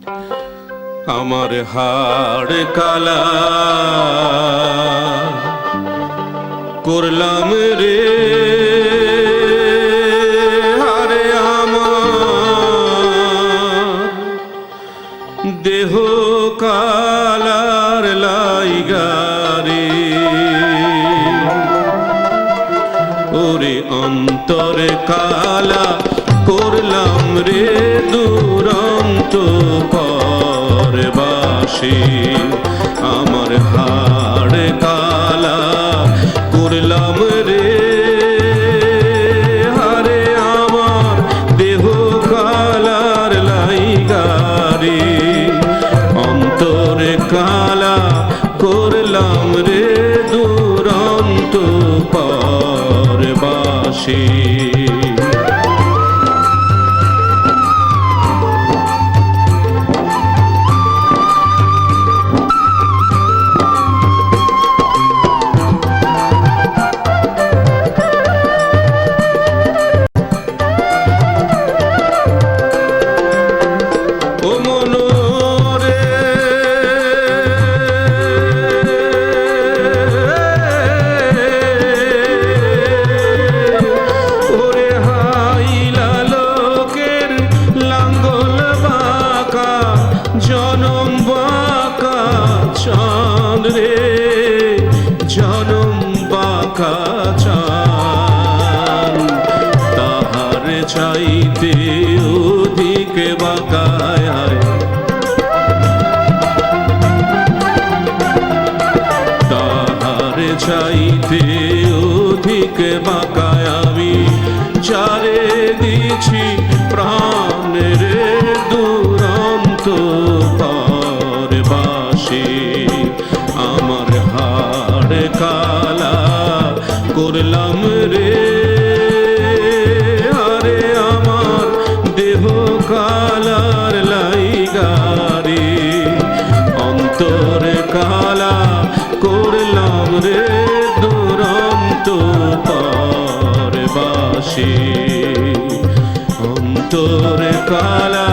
আমার হাড় কালা করলাম রে হারে আমার দেহ কালার লাইগারে ওরে অন্তরে কালা করলাম রে দুরন্ত পরবাসী আমার হাড় কালা করলাম রে হারে আমার দেহ কালার লাইগারে অন্তরে কালা করলাম রে দুরন্ত পরবাসী জনম বাঁকা চাঁদ রে জনম বাঁকা চাঁদ তাহার চাইতে অধিক বাঁকায় তাহার চাইতে অধিক বাঁকায় আমি চারে দিছি প্রাণ রে দুরন্ত পরবাসী আমার হাড় কালা করলাম রে আরে আমার দেহ কালার লাইগারে অন্তর কালা করলাম রে দুরন্ত পরবাসী অন্তর কালা